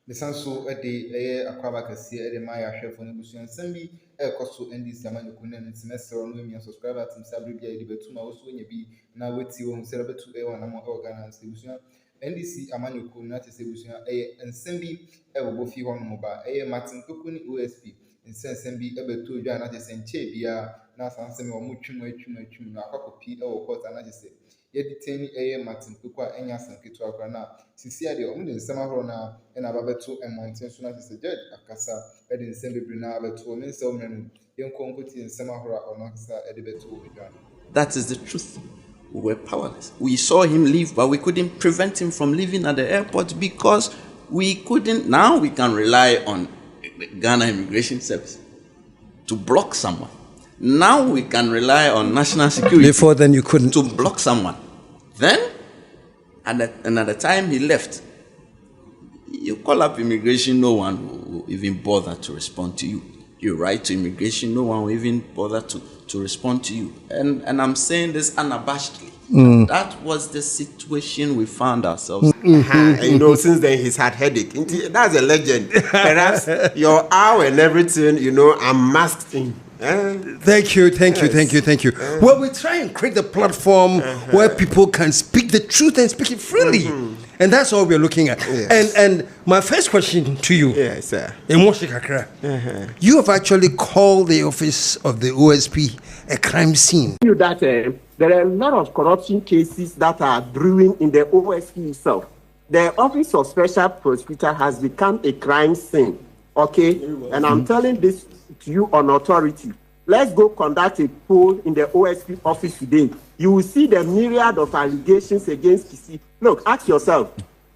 the sanso a day a quabacasi at the Maya chef on the Bussian Sembi, a costo and this Yaman and semester on women subscriber to Sabria, the Betuna also when you be now with you on celebrate to A1 among organs, NDC Amanu Kuna to Sebusia and Sembi, a Bofi on mobile, a Martin Kukuni OSP, and Sembi ever to Jana the same Chabia, now some or muchum, a copy or what another say. Yet detain a Martin Kukwa and Yasan Kitwakana, Sisia the only summer runner and Ababetu and Montensuna is a judge, Akasa, and in Sembi Brina Abetu, and so many young Conquity and Samahora or Maxa at the Betu. That is the truth. We were powerless. We saw him leave, but we couldn't prevent him from leaving at the airport because we couldn't. Now we can rely on Ghana Immigration Service to block someone. Now we can rely on national security. Before then, you couldn't. To block someone. Then, at the time he left, you call up immigration, no one will even bother to respond to you. You write to immigration, no one will even bother to respond to you. And I'm saying this unabashedly. That was the situation we found ourselves. Since then he's had headache. That's a legend. Perhaps your hour and everything, I'm masked in. Thank you. Well, we try and create a platform where people can speak the truth and speak it freely. And that's all we're looking at. Yes. And my first question to you, you have actually called the office of the OSP a crime scene. You that there are a lot of corruption cases that are brewing in the OSP itself. The Office of Special Prosecutor has become a crime scene. Okay? And I'm telling this to you on authority. Let's go conduct a poll in the OSP office today. You will see the myriad of allegations against Kisi. Look, ask yourself.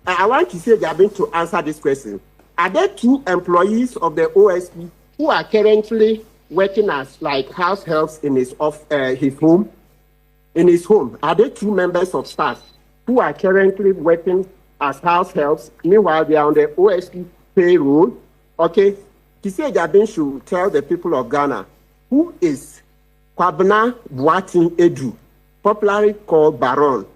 I want Kisi Jabin to answer this question. Are there 2 employees of the OSP who are currently working as like house helps in his home? In his home, are there 2 members of staff who are currently working as house helps? Meanwhile, they are on the OSP payroll. Okay, Kisi Jabin should tell the people of Ghana who is Kwabena Boating Edu, popularly called Baron.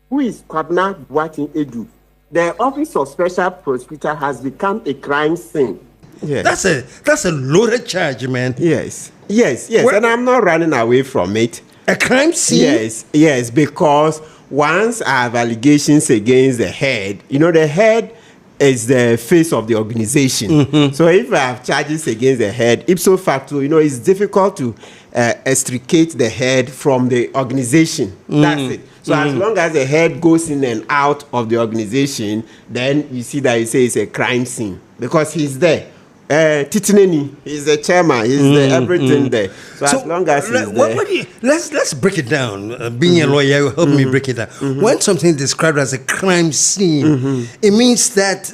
Who is Kwabena Boating Edu? The Office of Special Prosecutor has become a crime scene. Yes. That's a loaded charge, man. Yes. And I'm not running away from it. A crime scene? Yes, because once I have allegations against the head, the head is the face of the organization. So if I have charges against the head, ipso facto, it's difficult to extricate the head from the organization. That's it. So as long as the head goes in and out of the organization, then you see that you say it's a crime scene because he's there. Titineni, he's the chairman, he's the everything there. So as long as he's there. Let's break it down. Being a lawyer will help me break it down. When something is described as a crime scene, it means that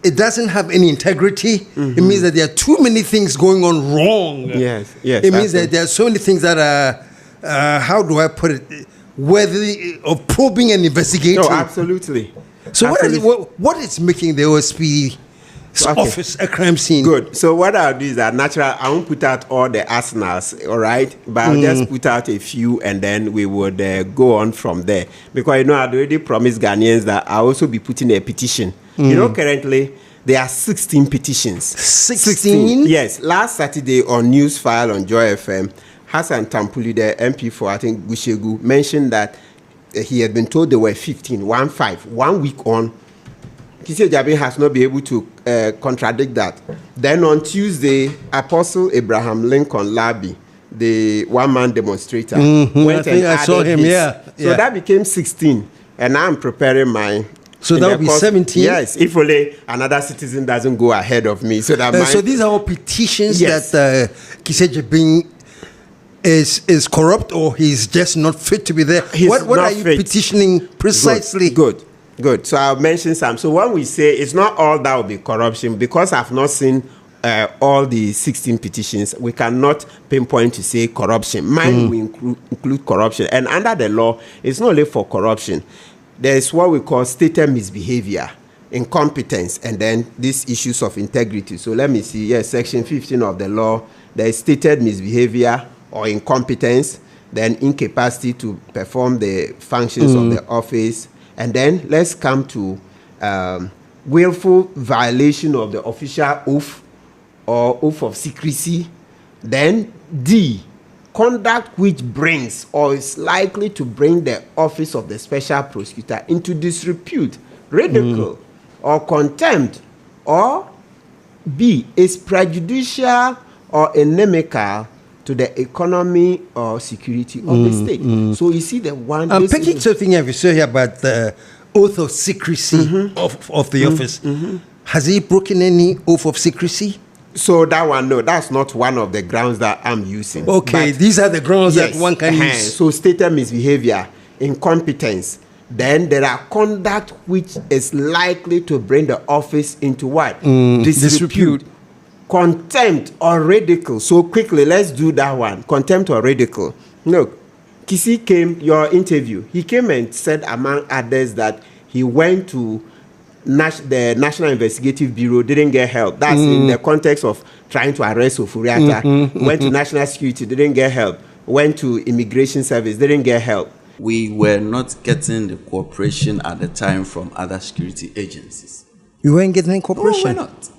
it doesn't have any integrity. It means that there are too many things going on wrong. Yes. It means that there are so many things that are, how do I put it, worthy of probing and investigating. No, absolutely. So what is making the OSP office a crime scene? Good. So what I'll do is that I won't put out all the arsenals, all right? But I'll just put out a few and then we would go on from there. Because I'd already promised Ghanaians that I'll also be putting a petition. Currently there are 16 petitions. 16? Yes. Last Saturday on News File on Joy FM, Hassan Tampuli, the MP for, I think, Gushegu, mentioned that he had been told there were 15, 1 week on. Kisi Jabin has not been able to contradict that. Then on Tuesday, Apostle Abraham Lincoln Labi, the one-man demonstrator, went and I saw him, So that became 16, and I'm preparing mine. So that would be 17? Yes, if only another citizen doesn't go ahead of me. So these are all petitions that Kisi Jabin is corrupt or he's just not fit to be there. What are you petitioning precisely? Good. So I'll mention some. So when we say it's not all that will be corruption, because I've not seen all the 16 petitions, we cannot pinpoint to say corruption. Mine will include corruption. And under the law, it's not only for corruption. There's what we call stated misbehavior, incompetence, and then these issues of integrity. So let me see. Yes, Section 15 of the law, there is stated misbehavior or incompetence, then incapacity to perform the functions of the office. And then let's come to willful violation of the official oath or oath of secrecy. Then D, conduct which brings or is likely to bring the office of the special prosecutor into disrepute, ridicule, or contempt. Or B, is prejudicial or inimical to the economy or security of the state. So you see the one. I'm picking something I've said here about the oath of secrecy of the office. Has he broken any oath of secrecy? So that one, no, that's not one of the grounds that I'm using. Okay, But these are the grounds that one can use. So stated misbehavior, incompetence. Then there are conduct which is likely to bring the office into what? Disrepute. Contempt or ridicule. So quickly, let's do that one. Contempt or ridicule. Look, Kisi came, your interview, he came and said, among others, that he went to the National Investigative Bureau, didn't get help. That's in the context of trying to arrest Ofuriatta. Went to National Security, didn't get help. Went to Immigration Service, didn't get help. We were not getting the cooperation at the time from other security agencies. You weren't getting any cooperation? No, we're not.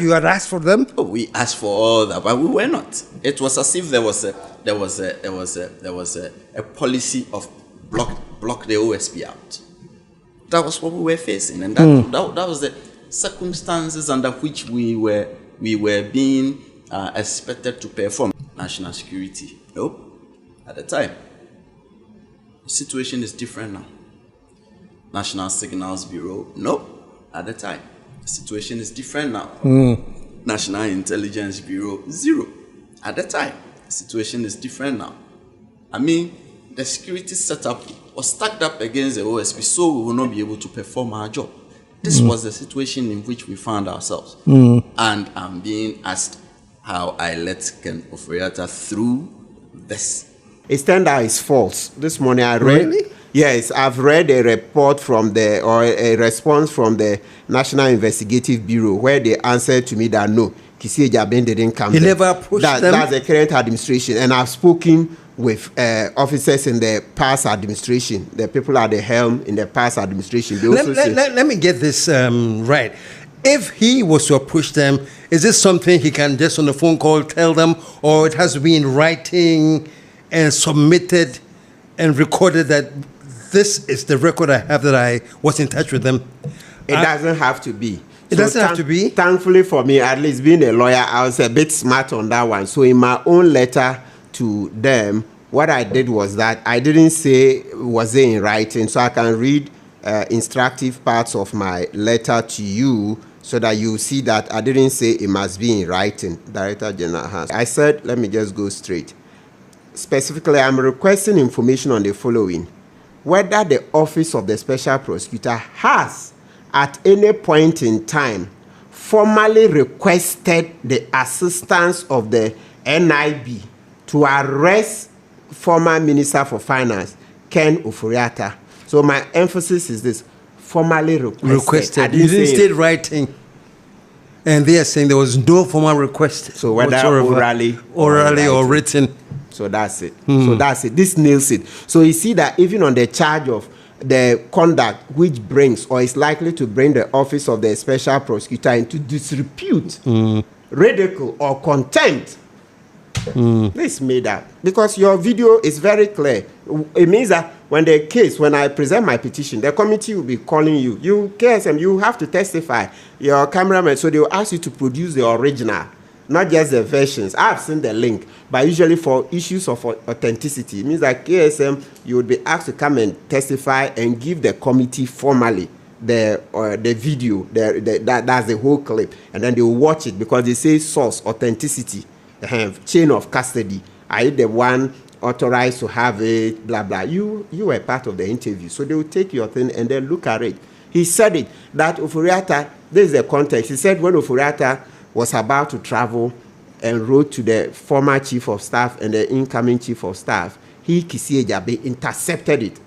You had asked for them? Oh, we asked for all that, but we were not. It was as if there was a policy of block the OSP out. That was what we were facing, and that was the circumstances under which we were being expected to perform national security. Nope, at the time. The situation is different now. National Signals Bureau, nope, at the time. The situation is different now. National Intelligence Bureau, zero. At the time, the situation is different now. I mean, the security setup was stacked up against the OSP, so we will not be able to perform our job. This was the situation in which we found ourselves. And I'm being asked how I let Ken Ofuriatta through this. It turned out it's false. This morning I read. Really? Yes, I've read a report from a response from the National Investigative Bureau where they answered to me that no, Kisi Ejabin didn't come. He never approached them? That's the current administration. And I've spoken with officers in the past administration, the people at the helm in the past administration. They also Let me get this right. If he was to approach them, is this something he can just on the phone call tell them, or it has to be in writing and submitted and recorded that this is the record I have that I was in touch with them? It doesn't have to be. It doesn't have to be? Thankfully for me, at least being a lawyer, I was a bit smart on that one. So in my own letter to them, what I did was that I didn't say was it in writing, so I can read instructive parts of my letter to you so that you see that I didn't say it must be in writing. Director General has. I said, let me just go straight. Specifically, I'm requesting information on the following. Whether the Office of the Special Prosecutor has, at any point in time, formally requested the assistance of the NIB to arrest former Minister for Finance, Ken Ofuriatta. So my emphasis is this, formally requested. You didn't state writing. And they are saying there was no formal request. So whether orally or written. So that's it. So that's it. This nails it. So you see that even on the charge of the conduct which brings or is likely to bring the office of the special prosecutor into disrepute, ridicule, or contempt, this made up. Because your video is very clear. It means that when I present my petition, the committee will be calling you. You, KSM, you have to testify. Your cameraman, so they will ask you to produce the original, not just the versions. I've seen the link, but usually for issues of authenticity, it means that KSM, you would be asked to come and testify and give the committee formally the video, that's the whole clip, and then they will watch it because they say source, authenticity, chain of custody. Are you the one authorized to have it, blah, blah. You were part of the interview, so they will take your thing and then look at it. He said it, that Ofuriatta, this is the context. He said when Ofuriatta was about to travel and wrote to the former chief of staff and the incoming chief of staff, he, Kisi Ejabe, intercepted it